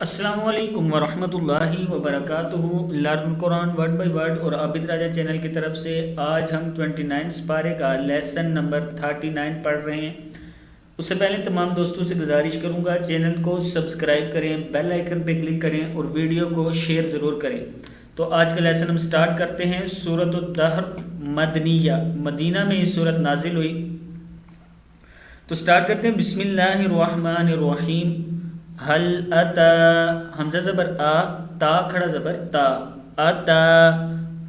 السلام علیکم ورحمۃ اللہ وبرکاتہ۔ Learn Quran word by word اور عابد راجہ چینل کی طرف سے آج ہم 29 پارے کا لیسن نمبر 39 پڑھ رہے ہیں۔ اس سے پہلے تمام دوستوں سے گزارش کروں گا چینل کو سبسکرائب کریں، بیل آئیکن پہ کلک کریں اور ویڈیو کو شیئر ضرور کریں۔ تو آج کا لیسن ہم سٹارٹ کرتے ہیں۔ سورۃ الدہر مدنیہ، مدینہ میں یہ سورت نازل ہوئی۔ تو سٹارٹ کرتے ہیں۔ بسم اللہ الرحمن الرحیم۔ حل اتا، حمزہ زبر آ، تا کھڑا زبر تا، اتا،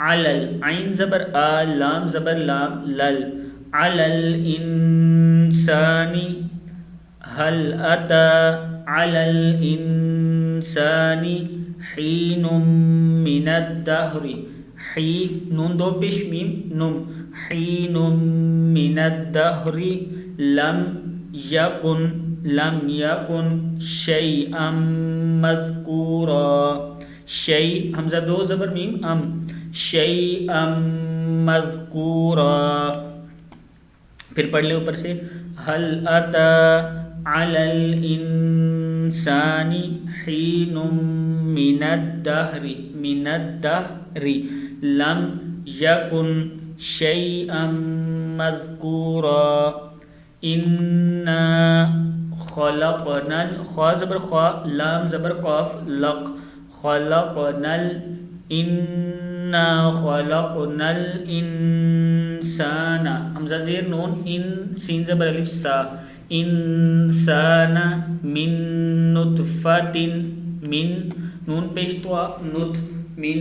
علل، عین زبر آ، لام زبر لام، لل، علل انسانی، حل اتا علل انسانی حین من الدہر، حی نون دو پیش میم نم، حین من الدہر لم یکن، لم یکن شیئا مذکورا، شیء حمزہ دو زبر میم ام، شیئا مذکورا۔ پھر پڑھ لے اوپر سے۔ حل اتا علی الانسان حین من الدہر، من الدہر لم یکن شیئا مذکورا، انا خلقنا، خوا زبر خوا، لام زبر قاف، لق، خلقنا، انا خلقنا الانسان، حمزہ زیر نون، ان سین زبر الف سا، انسان من نطفۃ، من نون پیش تو نط، من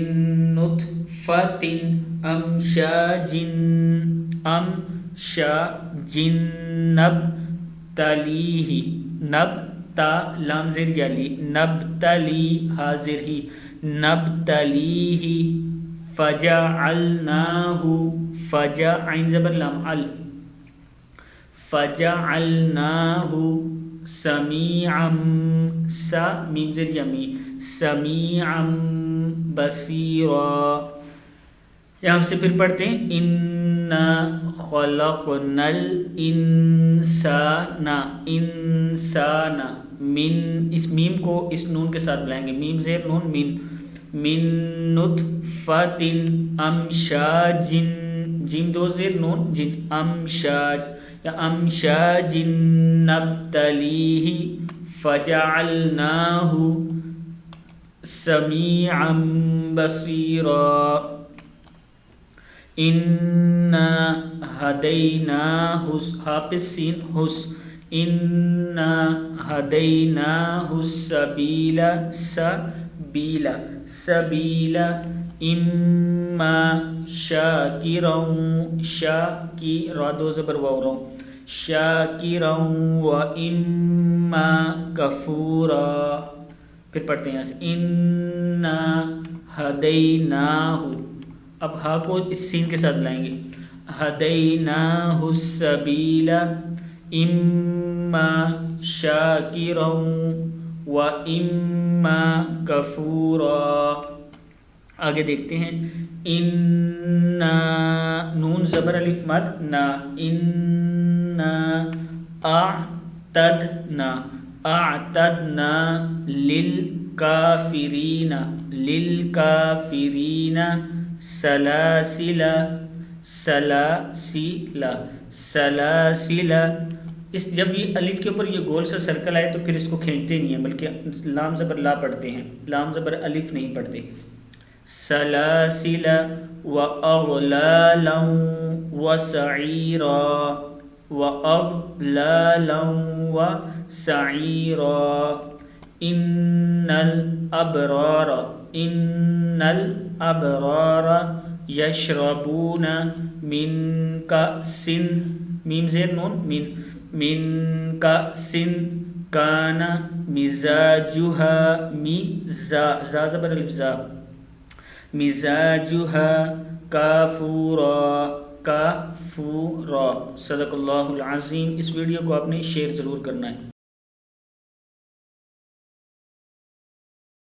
نطفۃ امشاج، امشاج نبتلیہ، نبتا لام زیر یالی، نبتلی حاضر ہی، نبتلیہ فجعلناہ، فجع عین زبر لام ال، فجعلناہ سمیعا، سا میم زیر یمی، سمیعا بصیرا۔ یہاں سے پھر پڑھتے ہیں۔ انا خلقنا الانسان، انسان من، اس میم کو اس نون کے ساتھ ملائیں گے، میم زیر نون من، من نطفۃ امشاج، جیم دو زیر نون جن، امشاج یا امشاج نبتلیہ فجعلناہ سمیعا بصیرا، انا ہدیناہ، حافظ سین حس، انا ہدیناہ السبیل، سبیل، سبیل اما شاکرا، شاکرا دو زبر واو رو، شاکرا و اما کفورا۔ پھر پڑھتے ہیں یہاں سے۔ انا ہدیناہ، اب ہا کو اس سین کے ساتھ لائیں گے، ہدیناہ السبیل اما شاکرا و اما کفورا۔ آگے دیکھتے ہیں۔ انا نون زبر الف مد نا، انا اعتدنا، اعتدنا للکافرین، للکافرین سلاسل، سلاسل، سلاسل، اس جب یہ الف کے اوپر یہ گول سا سرکل آئے تو پھر اس کو کھینچتے نہیں ہیں بلکہ لام زبر لا پڑھتے ہیں، لام زبر الف نہیں پڑھتے۔ سلاسل واغلالا وسعیرا، واغلالا وسعیرا، ان الابرار، ان الابرار یشربون من کأس، میم زیر نون من، من کأس کان مزاجها، مزا زا زبر الف زا، مزاجها کافورا، کافورا۔ صدق اللہ العظیم۔ اس ویڈیو کو آپ نے شیئر ضرور کرنا ہے۔